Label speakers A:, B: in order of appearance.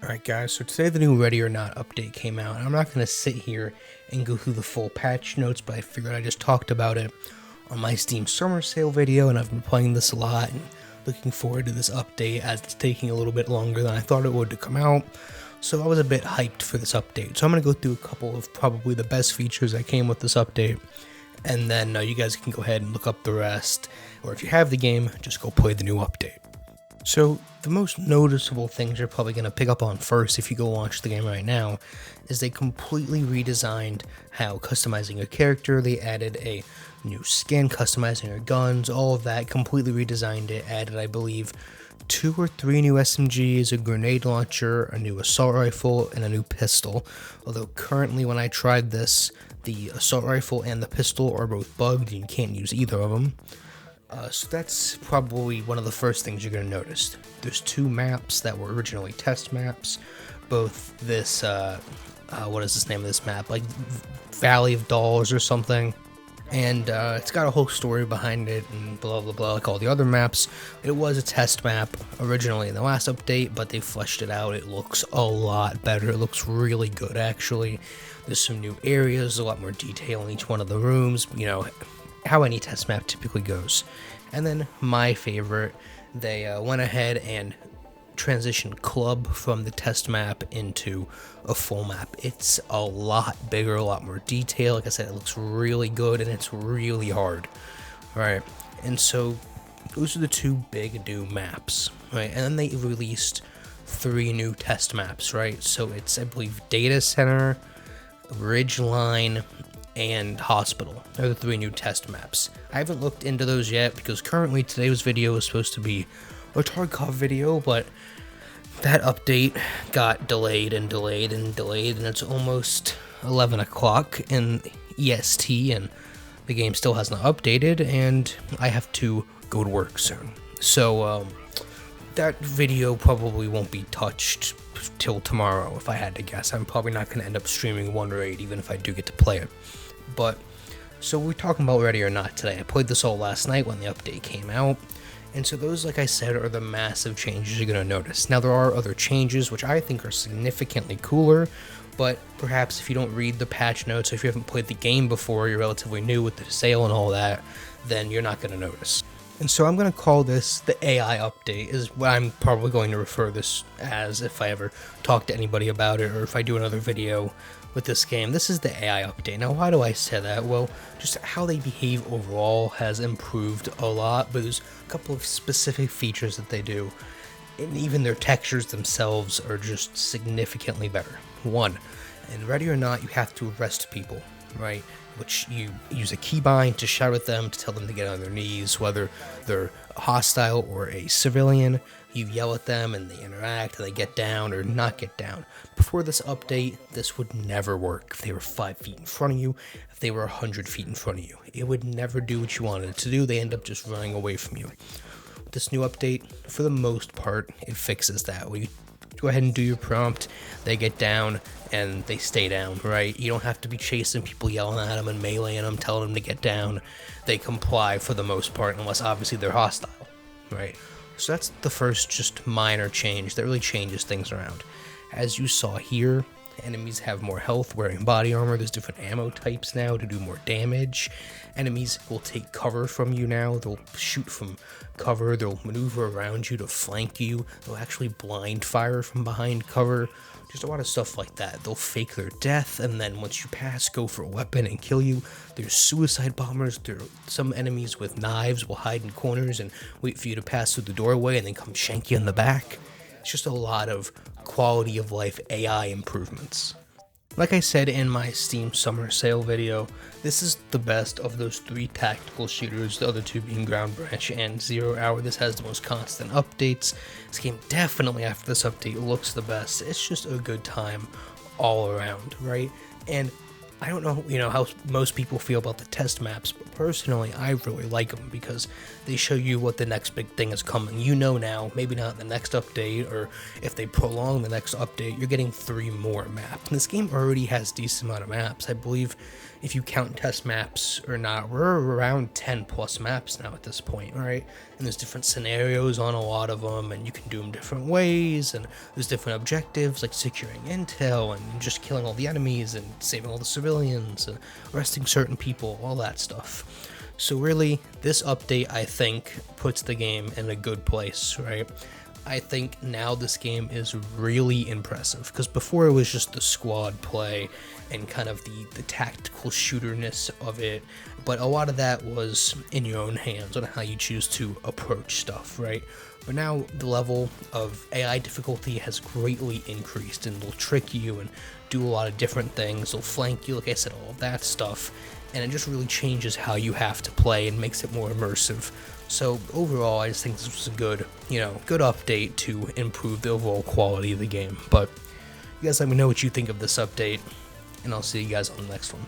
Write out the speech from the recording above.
A: Alright guys, so today the new Ready or Not update came out, and I'm not going to sit here and go through the full patch notes, but I figured I just talked about it on my Steam Summer Sale video, and I've been playing this a lot, and looking forward to this update as it's taking a little bit longer than I thought it would to come out, so I was a bit hyped for this update. So I'm going to go through a couple of probably the best features that came with this update, and then you guys can go ahead and look up the rest, or if you have the game, just go play the new update. So, the most noticeable things you're probably going to pick up on first if you go launch the game right now is they completely redesigned how customizing your character. They added a new skin, customizing your guns, all of that, completely redesigned it. Added, I believe, 2 or 3 new SMGs, a grenade launcher, a new assault rifle, and a new pistol. Although currently when I tried this, the assault rifle and the pistol are both bugged and you can't use either of them. So that's probably one of the first things you're going to notice. There's 2 maps that were originally test maps. Both this, what is this name of this map? Like Valley of Dolls or something. And it's got a whole story behind it and blah blah blah like all the other maps. It was a test map originally in the last update, but they fleshed it out. It looks a lot better. It looks really good actually. There's some new areas, a lot more detail in each one of the rooms, you know, how any test map typically goes. And then my favorite, they went ahead and transitioned Club from the test map into a full map. It's a lot bigger, a lot more detail. Like I said, it looks really good and it's really hard. Alright, and so those are the 2 big new maps, right? And then they released 3 new test maps, right? So it's, I believe, Data Center, Ridgeline, and Hospital. They're the 3 new test maps. I haven't looked into those yet because currently today's video is supposed to be a Tarkov video, but that update got delayed and delayed and delayed, and it's almost 11 o'clock in EST, and the game still hasn't updated, and I have to go to work soon. So, that video probably won't be touched till tomorrow, if I had to guess. I'm probably not going to end up streaming 1 Raid, even if I do get to play it. But, so we're talking about Ready or Not today. I played this all last night when the update came out, and so those, like I said, are the massive changes you're going to notice. Now, there are other changes, which I think are significantly cooler, but perhaps if you don't read the patch notes, or if you haven't played the game before, you're relatively new with the sale and all that, then you're not going to notice. And so I'm going to call this the AI update, is what I'm probably going to refer this as if I ever talk to anybody about it, or if I do another video with this game. This is the AI update. Now, why do I say that? Well, just how they behave overall has improved a lot, but there's a couple of specific features that they do, and even their textures themselves are just significantly better. 1, in Ready or Not, you have to arrest people, right? Which you use a keybind to shout at them, to tell them to get on their knees, whether they're hostile or a civilian. You yell at them and they interact and they get down or not get down. Before this update, this would never work. If they were 5 feet in front of you, if they were 100 feet in front of you, it would never do what you wanted it to do. They end up just running away from you. This new update, for the most part, it fixes that. You go ahead and do your prompt, they get down, and they stay down, right? You don't have to be chasing people, yelling at them and meleeing them, telling them to get down. They comply for the most part, unless obviously they're hostile, right? So that's the first just minor change that really changes things around. As you saw here, enemies have more health wearing body armor. There's different ammo types now to do more damage. Enemies will take cover from you now. They'll shoot from cover. They'll maneuver around you to flank you. They'll actually blind fire from behind cover. Just a lot of stuff like that. They'll fake their death, and then once you pass, go for a weapon and kill you. There's suicide bombers. Some enemies with knives will hide in corners and wait for you to pass through the doorway and then come shank you in the back. It's just a lot of quality of life AI improvements. Like I said in my Steam Summer Sale video, this is the best of those 3 tactical shooters, the other 2 being Ground Branch and 0 Hour. This has the most constant updates. This game definitely after this update looks the best. It's just a good time all around, right? And I don't know, how most people feel about the test maps, but personally, I really like them because they show you what the next big thing is coming. You know now, maybe not the next update, or if they prolong the next update, you're getting 3 more maps. And this game already has a decent amount of maps. I believe if you count test maps or not, we're around 10 plus maps now at this point, alright? And there's different scenarios on a lot of them, and you can do them different ways, and there's different objectives like securing intel and just killing all the enemies and saving all the civilians and arresting certain people, all that stuff. So really, this update, I think, puts the game in a good place, right? I think now this game is really impressive, because before it was just the squad play and kind of the tactical shooterness of it, but a lot of that was in your own hands on how you choose to approach stuff, right? But now the level of AI difficulty has greatly increased, and they'll trick you and do a lot of different things, they'll flank you, like I said, all of that stuff, and it just really changes how you have to play and makes it more immersive. So overall, I just think this was a good, good update to improve the overall quality of the game. But you guys let me know what you think of this update, and I'll see you guys on the next one.